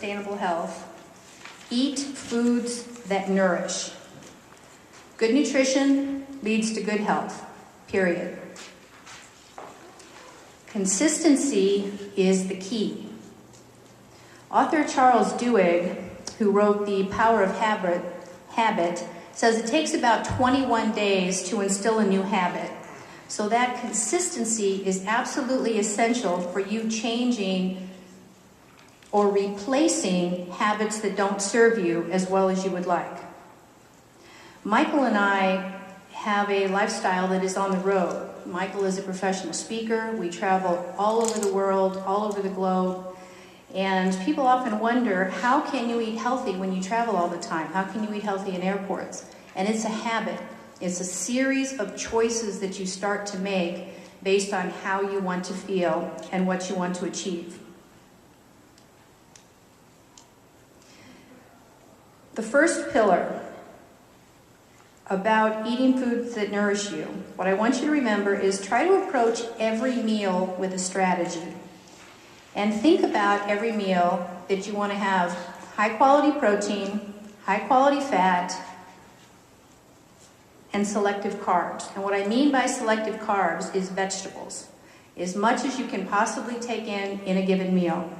sustainable health, eat foods that nourish. Good nutrition leads to good health, period. Consistency is the key. Author Charles Duhigg, who wrote The Power of Habit, says it takes about 21 days to instill a new habit. So that consistency is absolutely essential for you changing or replacing habits that don't serve you as well as you would like. Michael and I have a lifestyle that is on the road. Michael is a professional speaker. We travel all over the world, all over the globe. And people often wonder, how can you eat healthy when you travel all the time? How can you eat healthy in airports? And it's a habit. It's a series of choices that you start to make based on how you want to feel and what you want to achieve. The first pillar about eating foods that nourish you, what I want you to remember is try to approach every meal with a strategy. And think about every meal that you want to have high quality protein, high quality fat, and selective carbs. And what I mean by selective carbs is vegetables, as much as you can possibly take in a given meal.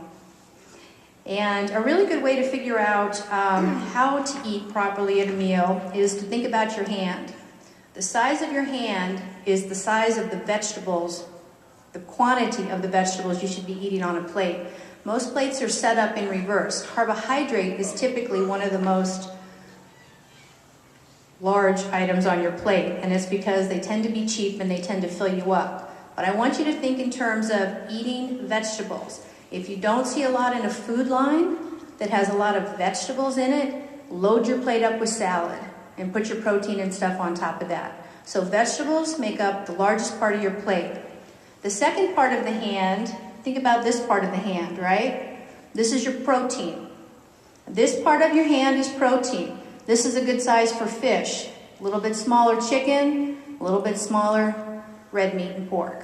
And a really good way to figure out how to eat properly at a meal is to think about your hand. The size of your hand is the size of the vegetables, the quantity of the vegetables you should be eating on a plate. Most plates are set up in reverse. Carbohydrate is typically one of the most large items on your plate, and it's because they tend to be cheap and they tend to fill you up. But I want you to think in terms of eating vegetables. If you don't see a lot in a food line that has a lot of vegetables in it, load your plate up with salad and put your protein and stuff on top of that. So vegetables make up the largest part of your plate. The second part of the hand, think about this part of the hand, right? This is your protein. This part of your hand is protein. This is a good size for fish. A little bit smaller chicken, a little bit smaller red meat and pork.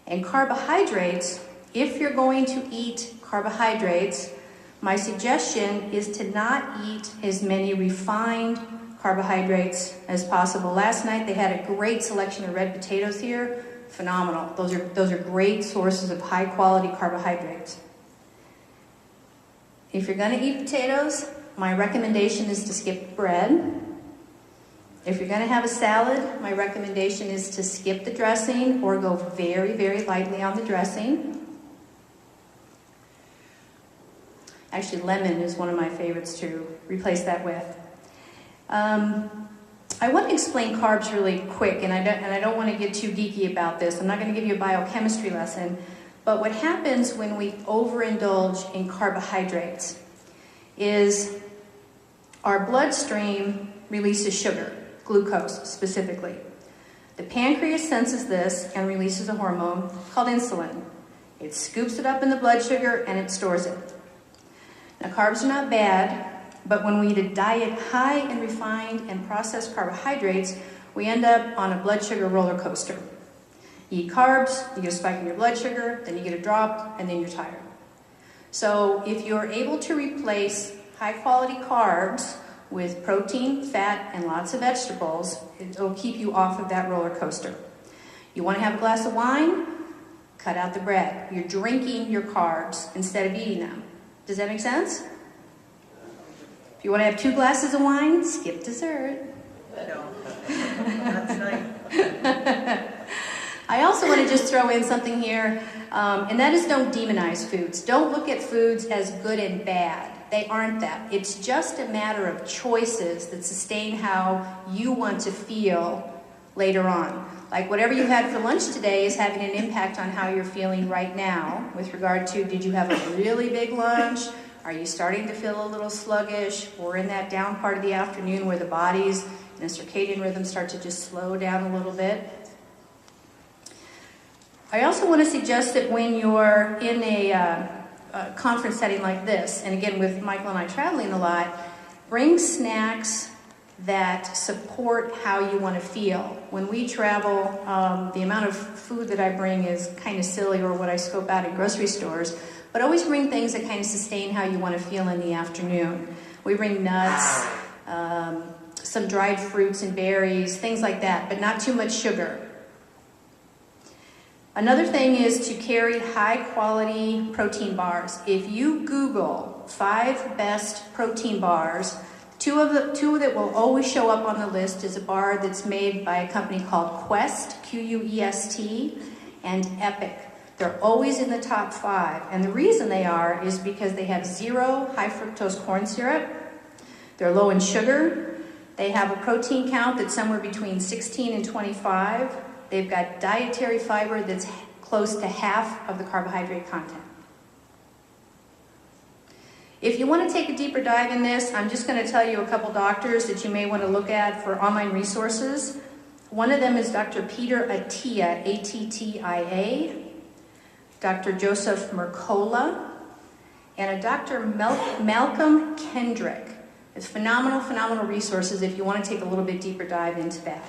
And carbohydrates, if you're going to eat carbohydrates, my suggestion is to not eat as many refined carbohydrates as possible. Last night they had a great selection of red potatoes here. Phenomenal. Those are great sources of high quality carbohydrates. If you're going to eat potatoes, my recommendation is to skip bread. If you're going to have a salad, my recommendation is to skip the dressing or go very, very lightly on the dressing. Actually, lemon is one of my favorites to replace that with. I want to explain carbs really quick, and I don't want to get too geeky about this. I'm not going to give you a biochemistry lesson, but what happens when we overindulge in carbohydrates is our bloodstream releases sugar, glucose specifically. The pancreas senses this and releases a hormone called insulin. It scoops it up in the blood sugar and it stores it. Now, carbs are not bad, but when we eat a diet high in refined and processed carbohydrates, we end up on a blood sugar roller coaster. You eat carbs, you get a spike in your blood sugar, then you get a drop, and then you're tired. So if you're able to replace high-quality carbs with protein, fat, and lots of vegetables, it'll keep you off of that roller coaster. You want to have a glass of wine? Cut out the bread. You're drinking your carbs instead of eating them. Does that make sense? If you want to have 2 glasses of wine, skip dessert. No, not tonight. I also want to just throw in something here, and that is don't demonize foods. Don't look at foods as good and bad. They aren't that. It's just a matter of choices that sustain how you want to feel later on. Like whatever you had for lunch today is having an impact on how you're feeling right now with regard to, did you have a really big lunch? Are you starting to feel a little sluggish? Or in that down part of the afternoon where the body's in a circadian rhythm start to just slow down a little bit? I also want to suggest that when you're in a conference setting like this, and again with Michael and I traveling a lot, bring snacks that support how you want to feel. When we travel, the amount of food that I bring is kind of silly, or what I scope out in grocery stores, But always bring things that kind of sustain how you want to feel in the afternoon. We bring nuts, some dried fruits and berries, things like that, but not too much sugar. Another thing is to carry high quality protein bars. If you Google 5 best protein bars, two that will always show up on the list is a bar that's made by a company called Quest, Q-U-E-S-T, and Epic. They're always in the top 5. And the reason they are is because they have 0 high fructose corn syrup. They're low in sugar. They have a protein count that's somewhere between 16 and 25. They've got dietary fiber that's close to half of the carbohydrate content. If you want to take a deeper dive in this, I'm just going to tell you a couple doctors that you may want to look at for online resources. One of them is Dr. Peter Attia, A-T-T-I-A, Dr. Joseph Mercola, and a Dr. Malcolm Kendrick. It's phenomenal resources if you want to take a little bit deeper dive into that.